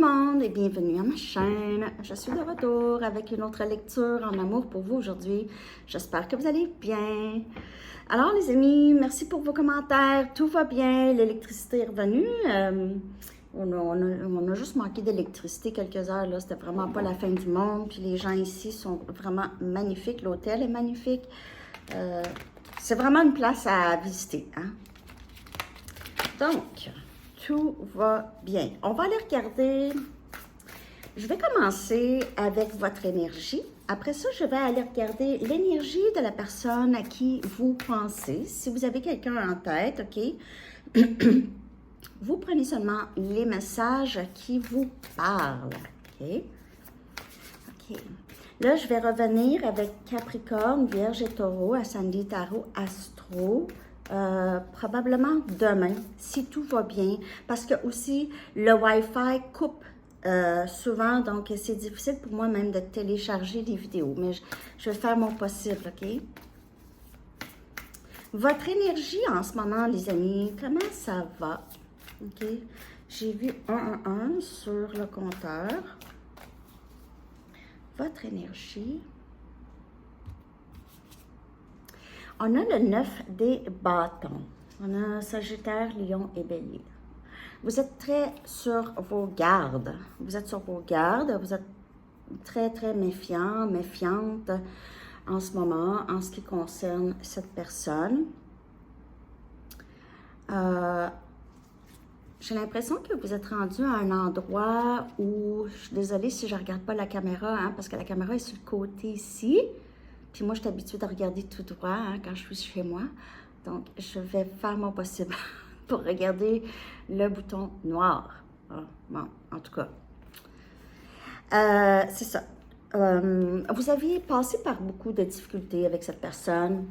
monde et bienvenue à ma chaîne. Je suis de retour avec une autre lecture en amour pour vous aujourd'hui. J'espère que vous allez bien. Alors les amis, merci pour vos commentaires. Tout va bien, l'électricité est revenue. On a juste manqué d'électricité quelques heures, là. C'était vraiment pas la fin du monde. Puis les gens ici sont vraiment magnifiques. L'hôtel est magnifique. C'est vraiment une place à visiter, hein? Donc, tout va bien. On va aller regarder. Je vais commencer avec votre énergie. Après ça, je vais aller regarder l'énergie de la personne à qui vous pensez. Si vous avez quelqu'un en tête, OK? Vous prenez seulement les messages qui vous parlent, OK? OK. Là, je vais revenir avec Capricorne, Vierge et Taureau, Ascendant Tarot, Astro. Probablement demain, si tout va bien, parce que aussi le Wi-Fi coupe souvent, donc c'est difficile pour moi même de télécharger des vidéos, mais je vais faire mon possible, OK? Votre énergie en ce moment, les amis, comment ça va? OK? J'ai vu 111 sur le compteur. Votre énergie. On a le 9 des bâtons. On a Sagittaire, Lion et Bélier. Vous êtes très sur vos gardes. Vous êtes sur vos gardes. Vous êtes très, très méfiant, méfiante en ce moment, en ce qui concerne cette personne. J'ai l'impression que vous êtes rendu à un endroit où, je suis désolée si je ne regarde pas la caméra, hein, parce que la caméra est sur le côté ici. Puis moi, je suis habituée de regarder tout droit hein, quand je suis chez moi. Donc, je vais faire mon possible pour regarder le bouton noir. Ah, bon, en tout cas. C'est ça. Vous aviez passé par beaucoup de difficultés avec cette personne.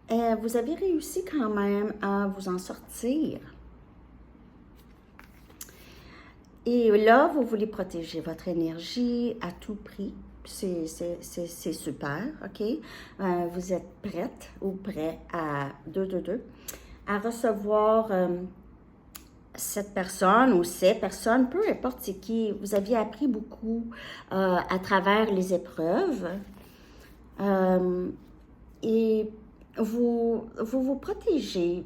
Et vous avez réussi quand même à vous en sortir. Et là, vous voulez protéger votre énergie à tout prix. C'est super, OK? Vous êtes prête ou prêt à à recevoir cette personne ou ces personnes, peu importe c'est qui. Vous aviez appris beaucoup à travers les épreuves. Et vous protégez.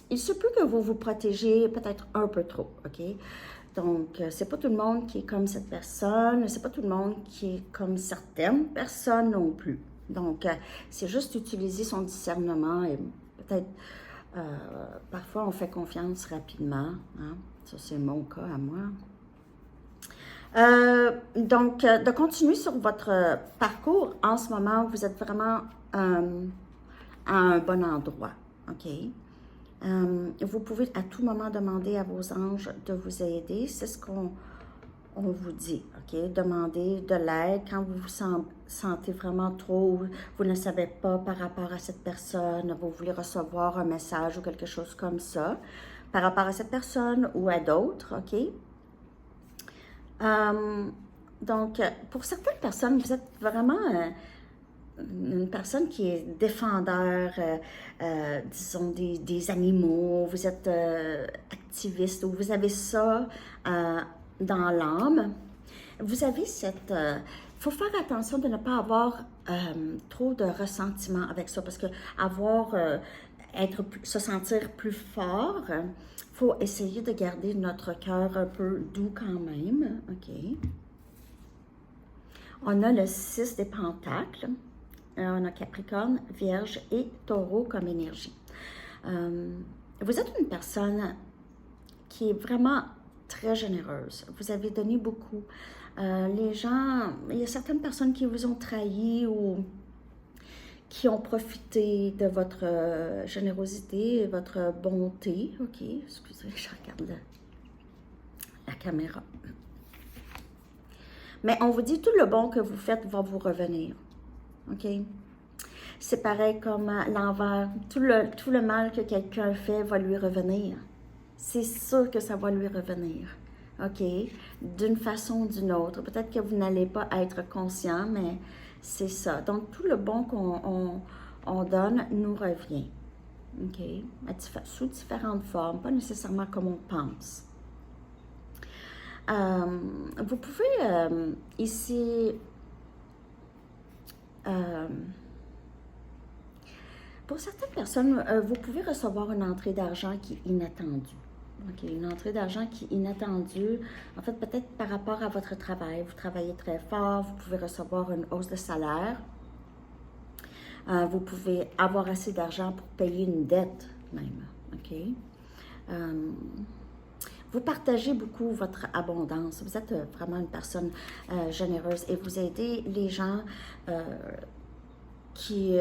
Il se peut que vous vous protégez peut-être un peu trop, OK? Donc, c'est pas tout le monde qui est comme cette personne, c'est pas tout le monde qui est comme certaines personnes non plus. Donc, c'est juste utiliser son discernement et peut-être, parfois, on fait confiance rapidement. Hein? Ça, c'est mon cas à moi. Donc, de continuer sur votre parcours, en ce moment, vous êtes vraiment à un bon endroit, OK? Vous pouvez à tout moment demander à vos anges de vous aider. C'est ce qu'on vous dit, OK? Demandez de l'aide quand vous vous sentez vraiment trop, vous ne savez pas par rapport à cette personne, vous voulez recevoir un message ou quelque chose comme ça, par rapport à cette personne ou à d'autres, OK? Donc, pour certaines personnes, vous êtes vraiment une personne qui est défendeur, disons, des animaux, vous êtes activiste, ou vous avez ça dans l'âme. Vous avez cette... Il faut faire attention de ne pas avoir trop de ressentiment avec ça, parce que se sentir plus fort, il faut essayer de garder notre cœur un peu doux quand même, OK? On a le 6 des pentacles. On a Capricorne, Vierge et Taureau comme énergie. Vous êtes une personne qui est vraiment très généreuse. Vous avez donné beaucoup. Les gens, il y a certaines personnes qui vous ont trahi ou qui ont profité de votre générosité, votre bonté. OK, excusez, je regarde la caméra. Mais on vous dit tout le bon que vous faites va vous revenir. OK? C'est pareil comme l'envers. Tout le mal que quelqu'un fait va lui revenir. C'est sûr que ça va lui revenir. OK? D'une façon ou d'une autre. Peut-être que vous n'allez pas être conscient, mais c'est ça. Donc, tout le bon qu'on donne nous revient. OK? Sous différentes formes, pas nécessairement comme on pense. Vous pouvez ici, pour certaines personnes, vous pouvez recevoir une entrée d'argent qui est inattendue. OK, une entrée d'argent qui est inattendue, en fait, peut-être par rapport à votre travail. Vous travaillez très fort, vous pouvez recevoir une hausse de salaire. Vous pouvez avoir assez d'argent pour payer une dette même. OK? Vous partagez beaucoup votre abondance. Vous êtes vraiment une personne généreuse et vous aidez les gens qui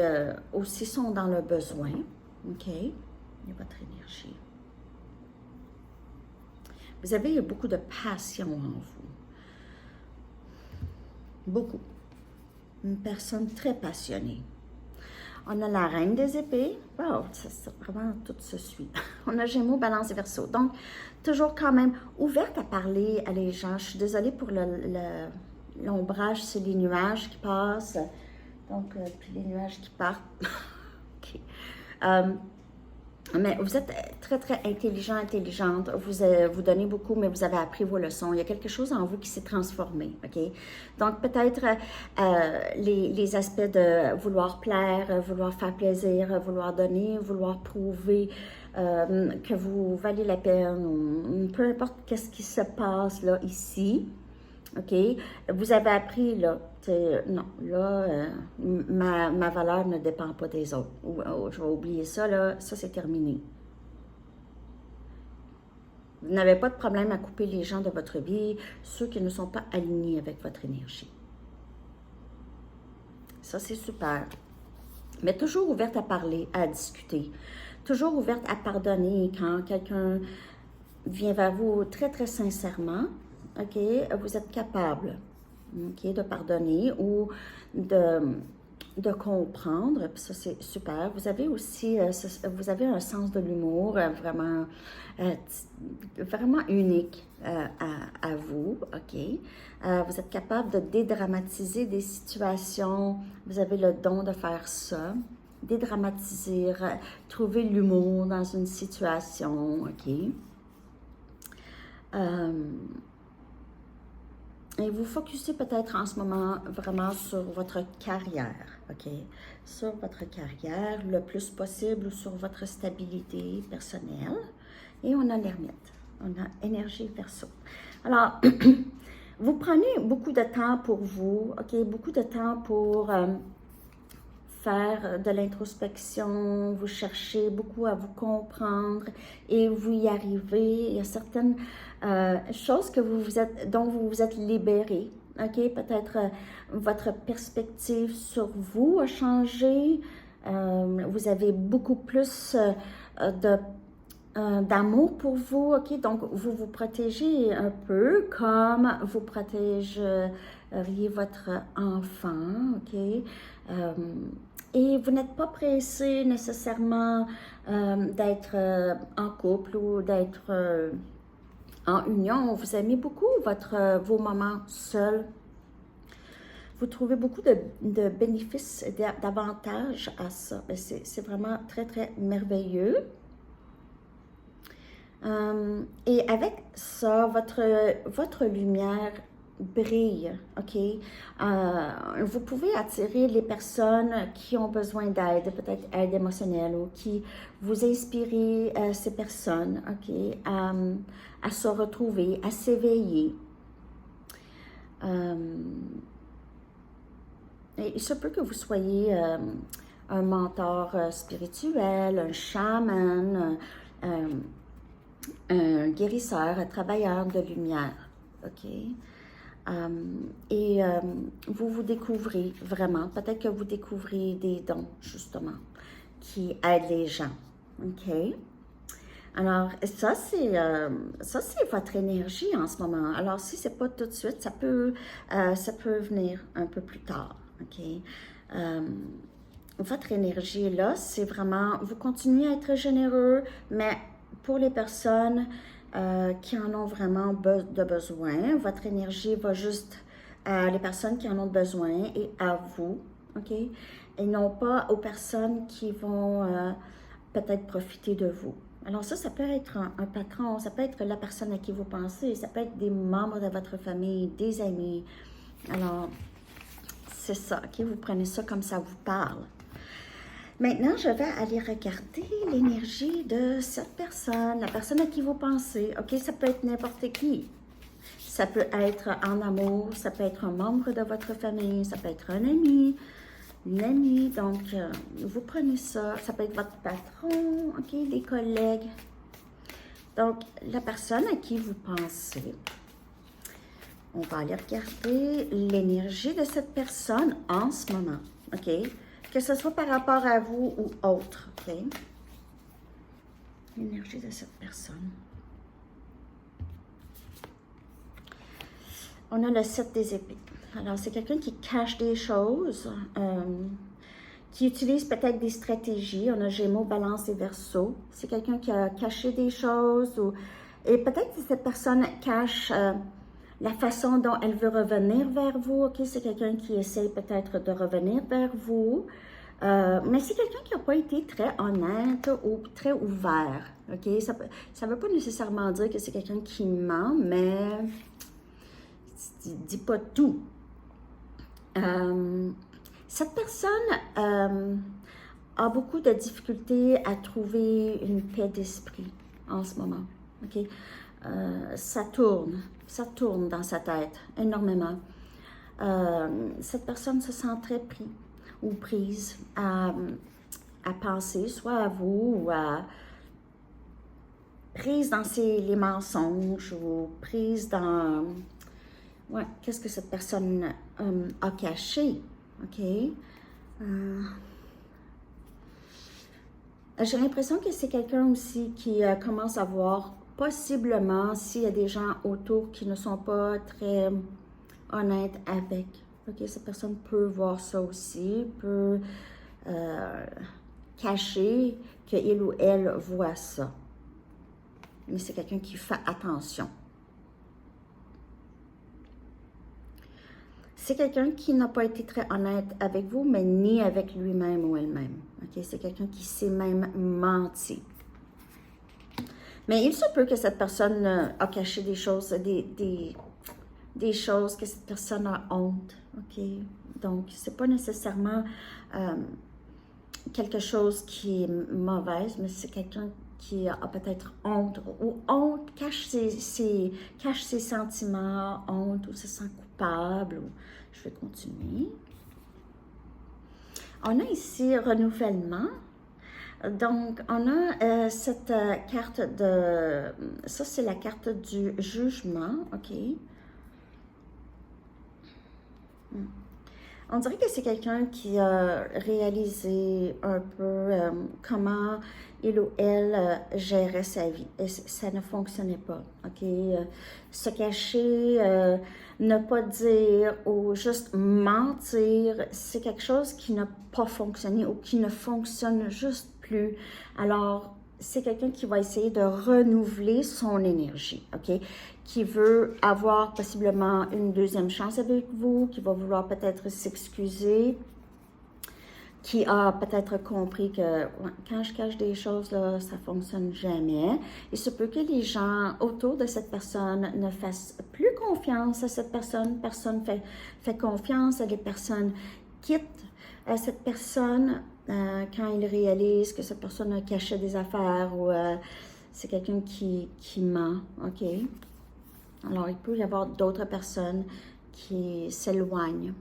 aussi sont dans le besoin. OK? Et votre énergie. Vous avez beaucoup de passion en vous. Beaucoup. Une personne très passionnée. On a la reine des épées. Wow, ça vraiment, tout se suit. On a Gémeaux, Balance et Verseau. Donc, toujours quand même ouverte à parler à les gens. Je suis désolée pour l'ombrage, c'est les nuages qui passent. Donc, puis les nuages qui partent. OK. Mais vous êtes très, très intelligent, intelligente. Vous donnez beaucoup, mais vous avez appris vos leçons. Il y a quelque chose en vous qui s'est transformé, OK? Donc, peut-être les aspects de vouloir plaire, vouloir faire plaisir, vouloir donner, vouloir prouver que vous valez la peine, ou peu importe qu'est-ce qui se passe là, ici, OK? Vous avez appris, là, non, là, ma valeur ne dépend pas des autres. Je vais oublier ça, là, ça c'est terminé. Vous n'avez pas de problème à couper les gens de votre vie, ceux qui ne sont pas alignés avec votre énergie. Ça, c'est super. Mais toujours ouverte à parler, à discuter. Toujours ouverte à pardonner quand quelqu'un vient vers vous très, très sincèrement. OK, vous êtes capable, OK, de pardonner ou de comprendre, puis ça c'est super. Vous avez aussi, vous avez un sens de l'humour vraiment, vraiment unique à vous, OK. Vous êtes capable de dédramatiser des situations, vous avez le don de faire ça, dédramatiser, trouver l'humour dans une situation, OK. Et vous focussez peut-être en ce moment vraiment sur votre carrière, OK? Sur votre carrière le plus possible ou sur votre stabilité personnelle. Et on a l'ermite, on a énergie Verseau. Alors, vous prenez beaucoup de temps pour vous, OK? Beaucoup de temps pour faire de l'introspection, vous cherchez beaucoup à vous comprendre et vous y arrivez. Il y a certaines choses que dont vous vous êtes libéré. OK? Peut-être votre perspective sur vous a changé. Vous avez beaucoup plus d'amour pour vous. OK? Donc, vous vous protégez un peu comme vous protégeriez votre enfant. OK? Et vous n'êtes pas pressé nécessairement d'être en couple ou d'être en union. Vous aimez beaucoup vos moments seuls. Vous trouvez beaucoup de bénéfices et d'avantages à ça. C'est vraiment très, très merveilleux. Et avec ça, votre lumière brille, OK? Vous pouvez attirer les personnes qui ont besoin d'aide, peut-être aide émotionnelle, ou qui vous inspirez ces personnes, OK? À se retrouver, à s'éveiller. Et il se peut que vous soyez un mentor spirituel, un chaman, un guérisseur, un travailleur de lumière, OK? Et vous vous découvrez vraiment, peut-être que vous découvrez des dons, justement, qui aident les gens, OK? Alors, ça, c'est votre énergie en ce moment. Alors, si ce n'est pas tout de suite, ça peut venir un peu plus tard, OK? Votre énergie, là, c'est vraiment, vous continuez à être généreux, mais pour les personnes qui en ont vraiment de besoin, votre énergie va juste à les personnes qui en ont besoin et à vous, OK? Et non pas aux personnes qui vont peut-être profiter de vous, Alors ça peut être un patron, ça peut être la personne à qui vous pensez, ça peut être des membres de votre famille, des amis. Alors, c'est ça, ok? Vous prenez ça comme ça vous parle. Maintenant, je vais aller regarder l'énergie de cette personne, la personne à qui vous pensez. Ok, ça peut être n'importe qui. Ça peut être en amour, ça peut être un membre de votre famille, ça peut être un ami, une amie. Donc, vous prenez ça. Ça peut être votre patron, ok, des collègues. Donc, la personne à qui vous pensez, on va aller regarder l'énergie de cette personne en ce moment, ok? Que ce soit par rapport à vous ou autre, ok? L'énergie de cette personne. On a le 7 des épées. Alors, c'est quelqu'un qui cache des choses, qui utilise peut-être des stratégies. On a Gémeaux, Balance et Verseau. C'est quelqu'un qui a caché des choses et peut-être que cette personne cache la façon dont elle veut revenir vers vous. Ok, c'est quelqu'un qui essaie peut-être de revenir vers vous. Mais c'est quelqu'un qui n'a pas été très honnête ou très ouvert. Ok, ça veut pas nécessairement dire que c'est quelqu'un qui ment, mais dis pas tout. Cette personne a beaucoup de difficultés à trouver une paix d'esprit en ce moment. Ok, ça tourne dans sa tête énormément. Cette personne se sent très pris ou prise à penser, soit à vous ou à prise dans les mensonges ou prise dans qu'est-ce que cette personne a caché, ok? J'ai l'impression que c'est quelqu'un aussi qui commence à voir possiblement s'il y a des gens autour qui ne sont pas très honnêtes avec. Ok, cette personne peut voir ça aussi, peut cacher qu'il ou elle voit ça. Mais c'est quelqu'un qui fait attention. C'est quelqu'un qui n'a pas été très honnête avec vous, mais ni avec lui-même ou elle-même. Okay? C'est quelqu'un qui s'est même menti. Mais il se peut que cette personne a caché des choses, des choses que cette personne a honte. Okay? Donc, c'est pas nécessairement quelque chose qui est mauvaise, mais c'est quelqu'un qui a peut-être honte, ou honte, cache ses sentiments, honte, ou se sent coupable. Je vais continuer. On a ici renouvellement. Donc, on a cette carte de... Ça, c'est la carte du jugement, ok? On dirait que c'est quelqu'un qui a réalisé un peu comment il ou elle gérait sa vie. Et ça ne fonctionnait pas, ok? Se cacher, ne pas dire ou juste mentir, c'est quelque chose qui n'a pas fonctionné ou qui ne fonctionne juste plus. Alors, c'est quelqu'un qui va essayer de renouveler son énergie, ok? Qui veut avoir possiblement une deuxième chance avec vous, qui va vouloir peut-être s'excuser, qui a peut-être compris que quand je cache des choses, là, ça ne fonctionne jamais. Il se peut que les gens autour de cette personne ne fassent plus confiance à cette personne. Personne fait confiance, les personnes quittent cette personne quand ils réalisent que cette personne a caché des affaires ou c'est quelqu'un qui ment, ok? Alors, il peut y avoir d'autres personnes qui s'éloignent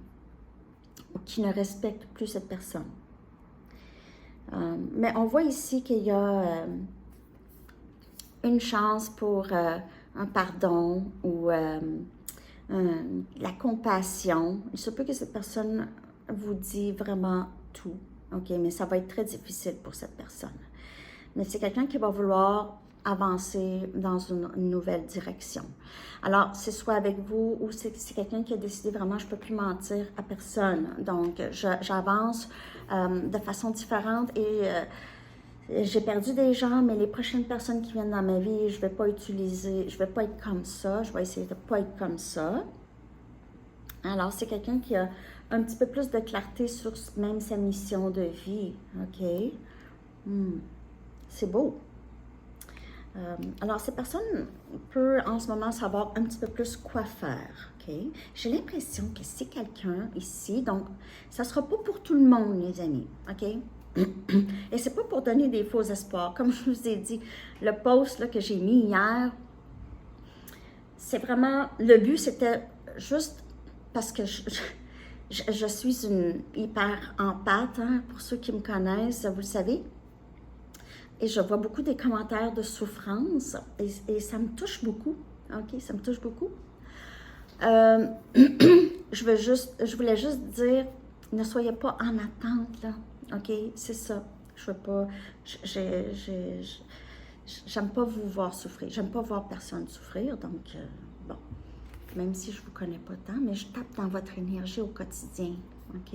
ou qui ne respectent plus cette personne. Mais on voit ici qu'il y a une chance pour un pardon ou la compassion. Il se peut que cette personne vous dise vraiment tout, ok? Mais ça va être très difficile pour cette personne. Mais c'est quelqu'un qui va vouloir avancer dans une nouvelle direction. Alors, c'est soit avec vous ou c'est quelqu'un qui a décidé vraiment, je ne peux plus mentir à personne. Donc, j'avance de façon différente et j'ai perdu des gens, mais les prochaines personnes qui viennent dans ma vie, je ne vais pas utiliser, je ne vais pas être comme ça, je vais essayer de ne pas être comme ça. Alors, c'est quelqu'un qui a un petit peu plus de clarté sur même sa mission de vie, ok? C'est beau. Alors, cette personne peut en ce moment savoir un petit peu plus quoi faire, OK? J'ai l'impression que c'est quelqu'un ici, donc ça ne sera pas pour tout le monde, les amis, OK? Et c'est pas pour donner des faux espoirs. Comme je vous ai dit, le post là, que j'ai mis hier, c'est vraiment, le but c'était juste parce que je suis une hyper empathe, hein, pour ceux qui me connaissent, vous le savez. Et je vois beaucoup des commentaires de souffrance et ça me touche beaucoup, OK? Ça me touche beaucoup. Je voulais juste dire, ne soyez pas en attente, là, OK? C'est ça. Je veux pas, j'aime pas vous voir souffrir. J'aime pas voir personne souffrir, donc, bon, même si je vous connais pas tant, mais je tape dans votre énergie au quotidien, OK?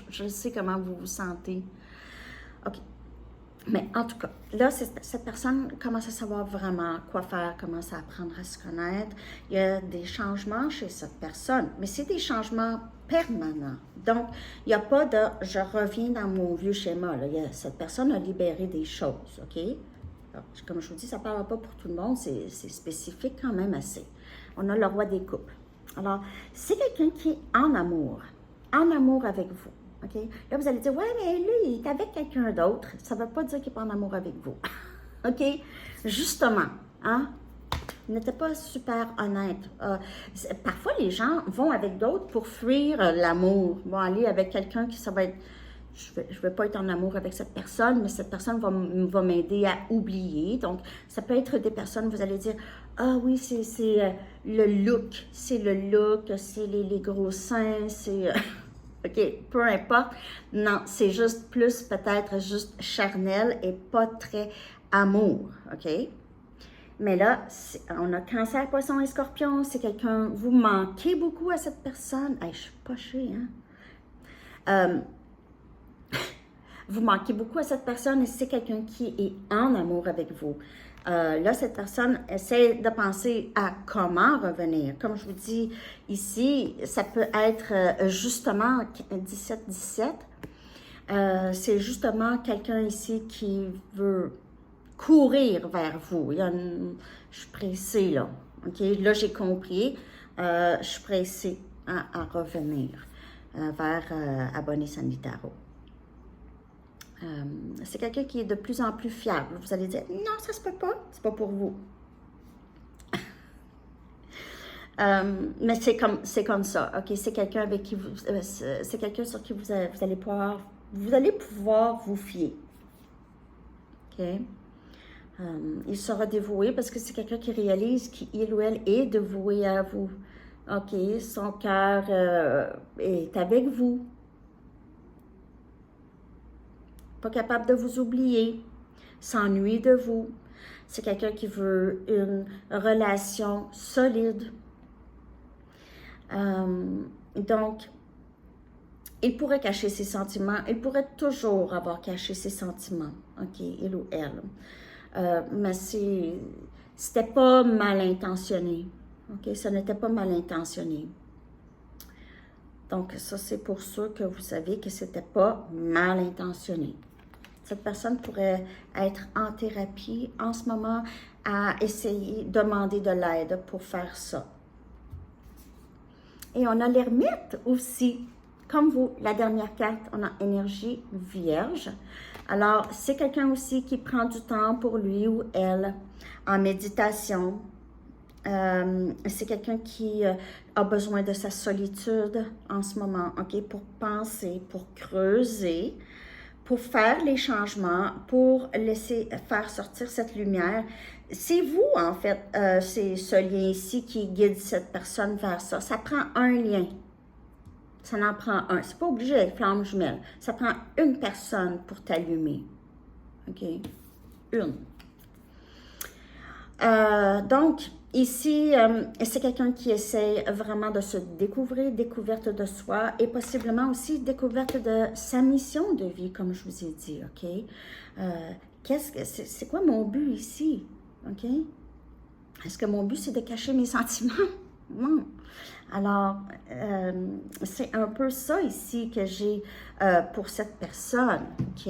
Je sais comment vous vous sentez. OK. Mais en tout cas, là, cette personne commence à savoir vraiment quoi faire, commence à apprendre à se connaître. Il y a des changements chez cette personne, mais c'est des changements permanents. Donc, il n'y a pas de « je reviens dans mon vieux schéma ». Cette personne a libéré des choses, OK? Alors, comme je vous dis, ça ne parle pas pour tout le monde, c'est spécifique quand même assez. On a le roi des couples. Alors, c'est quelqu'un qui est en amour avec vous. OK? Là, vous allez dire, ouais, mais lui, il est avec quelqu'un d'autre. Ça ne veut pas dire qu'il n'est pas en amour avec vous. OK? Justement, hein? Il n'était pas super honnête. Parfois, les gens vont avec d'autres pour fuir l'amour. Vont aller avec quelqu'un qui, ça va être, je ne vais pas être en amour avec cette personne, mais cette personne va m'aider à oublier. Donc, ça peut être des personnes, vous allez dire, ah oui, c'est le look, c'est les gros seins, c'est... OK, peu importe. Non, c'est juste plus peut-être juste charnel et pas très amour, OK? Mais là, on a Cancer, Poisson et Scorpion. C'est quelqu'un, vous manquez beaucoup à cette personne. Hey, je suis pochée, hein? Vous manquez beaucoup à cette personne et c'est quelqu'un qui est en amour avec vous. Là, cette personne essaie de penser à comment revenir. Comme je vous dis ici, ça peut être justement 17-17. C'est justement quelqu'un ici qui veut courir vers vous. Je suis pressée, là. OK? Là, j'ai compris. Je suis pressée à revenir vers Abonné Sanitaro. C'est quelqu'un qui est de plus en plus fiable. Vous allez dire, non, ça se peut pas, c'est pas pour vous. Mais c'est comme ça, OK? C'est quelqu'un avec qui c'est quelqu'un sur qui vous allez pouvoir vous fier. OK? Il sera dévoué parce que c'est quelqu'un qui réalise qu'il ou elle est dévoué à vous. OK? Son cœur est avec vous. Pas capable de vous oublier, s'ennuie de vous. C'est quelqu'un qui veut une relation solide. Donc, il pourrait cacher ses sentiments. Il pourrait toujours avoir caché ses sentiments, OK, il ou elle. Mais c'était pas mal intentionné, OK, ça n'était pas mal intentionné. Donc, ça, c'est pour sûr que vous savez que c'était pas mal intentionné. Cette personne pourrait être en thérapie en ce moment à essayer de demander de l'aide pour faire ça. Et on a l'ermite aussi. Comme vous, la dernière carte, on a énergie vierge. Alors, c'est quelqu'un aussi qui prend du temps pour lui ou elle en méditation. C'est quelqu'un qui a besoin de sa solitude en ce moment, OK, pour penser, pour creuser, pour faire les changements, pour laisser faire sortir cette lumière. C'est vous, en fait, c'est ce lien ici qui guide cette personne vers ça. Ça prend un lien. Ça en prend un. C'est pas obligé d'être flamme jumelle. Ça prend une personne pour t'allumer. OK? Une. Donc, ici, c'est quelqu'un qui essaie vraiment de se découvrir, découverte de soi et possiblement aussi découverte de sa mission de vie, comme je vous ai dit, OK? C'est quoi mon but ici? OK? Est-ce que mon but, c'est de cacher mes sentiments? Non. Alors, c'est un peu ça ici que j'ai pour cette personne, OK?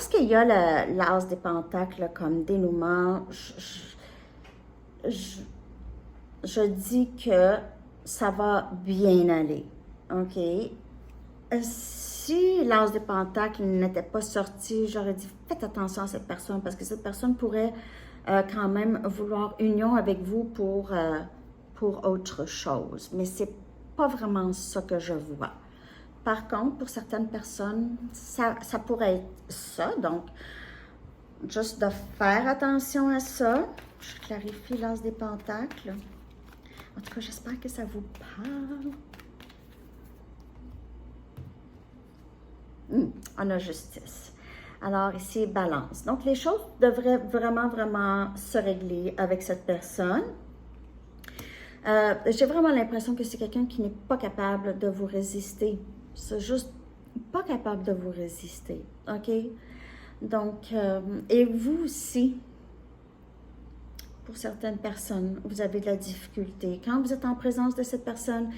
lorsqu'il y a l'as des pentacles comme dénouement, je dis que ça va bien aller, OK? Si l'as des pentacles n'était pas sorti, j'aurais dit faites attention à cette personne parce que cette personne pourrait quand même vouloir union avec vous pour autre chose. Mais c'est pas vraiment ça que je vois. Par contre, pour certaines personnes, ça pourrait être ça. Donc, juste de faire attention à ça. Je clarifie l'as des pentacles. En tout cas, j'espère que ça vous parle. On a justice. Alors, ici, balance. Donc, les choses devraient vraiment se régler avec cette personne. J'ai vraiment l'impression que c'est quelqu'un qui n'est pas capable de vous résister. C'est juste pas capable de vous résister, OK? Donc, et vous aussi, pour certaines personnes, vous avez de la difficulté. Quand vous êtes en présence de cette personne,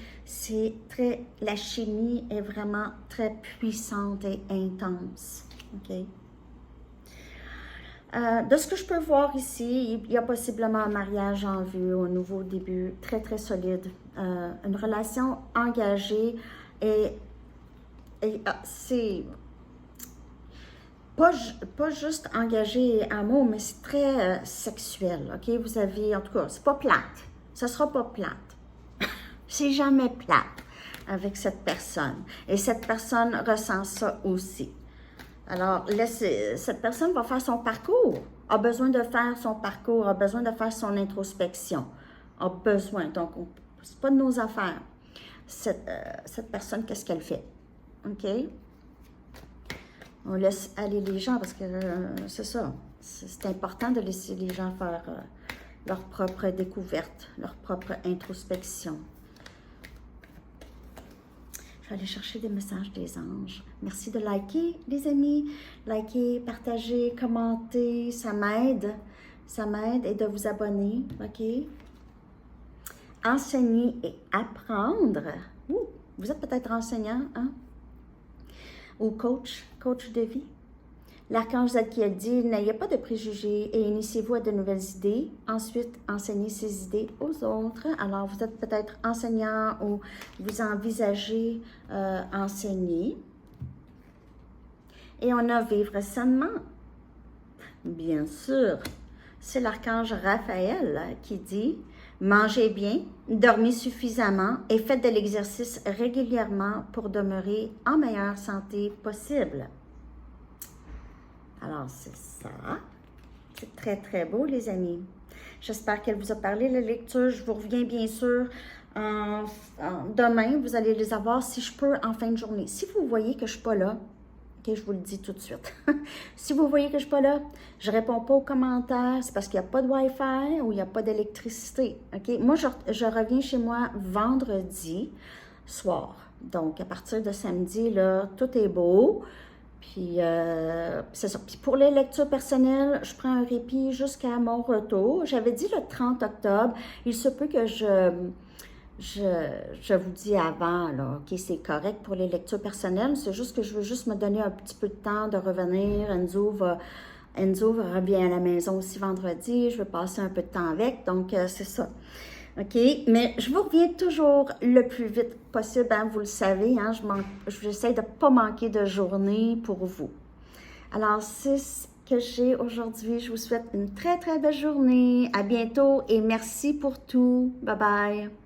la chimie est vraiment très puissante et intense, OK? De ce que je peux voir ici, il y a possiblement un mariage en vue, un nouveau début très solide, une relation engagée et c'est pas juste engagé et amour, mais c'est très sexuel, OK? Vous avez, en tout cas, c'est pas plate, ça sera pas plate, c'est jamais plate avec cette personne et cette personne ressent ça aussi. Alors, cette personne va faire son parcours, a besoin de faire son parcours, a besoin de faire son introspection, a besoin. Donc, c'est pas de nos affaires. Cette personne, qu'est-ce qu'elle fait? OK? On laisse aller les gens parce que c'est ça. C'est important de laisser les gens faire leur propre découverte, leur propre introspection. Je vais aller chercher des messages des anges. Merci de liker, les amis. Liker, partager, commenter, ça m'aide. Ça m'aide et de vous abonner, OK? Enseigner et apprendre. Vous êtes peut-être enseignant, hein? Ou coach de vie. L'archange Zadkiel dit, n'ayez pas de préjugés et initiez-vous à de nouvelles idées. Ensuite, enseignez ces idées aux autres. Alors, vous êtes peut-être enseignant ou vous envisagez enseigner. Et on a vivre sainement. Bien sûr, c'est l'archange Raphaël qui dit, mangez bien, dormez suffisamment et faites de l'exercice régulièrement pour demeurer en meilleure santé possible. Alors, c'est ça. C'est très beau, les amis. J'espère qu'elle vous a parlé, la lecture. Je vous reviens, bien sûr, demain. Vous allez les avoir, si je peux, en fin de journée. Si vous voyez que je ne suis pas là, OK, je vous le dis tout de suite. Si vous voyez que je ne suis pas là, je ne réponds pas aux commentaires. C'est parce qu'il n'y a pas de Wi-Fi ou il n'y a pas d'électricité. OK? Moi, je reviens chez moi vendredi soir. Donc, à partir de samedi, là, tout est beau. Puis, c'est ça. Puis, pour les lectures personnelles, je prends un répit jusqu'à mon retour. J'avais dit le 30 octobre. Il se peut que je vous dis avant, là, OK, c'est correct pour les lectures personnelles. C'est juste que je veux juste me donner un petit peu de temps de revenir. Enzo revient à la maison aussi vendredi. Je veux passer un peu de temps avec. Donc, c'est ça. OK? Mais je vous reviens toujours le plus vite possible, hein, vous le savez, hein, j'essaie de ne pas manquer de journée pour vous. Alors, c'est ce que j'ai aujourd'hui. Je vous souhaite une très belle journée. À bientôt et merci pour tout. Bye bye.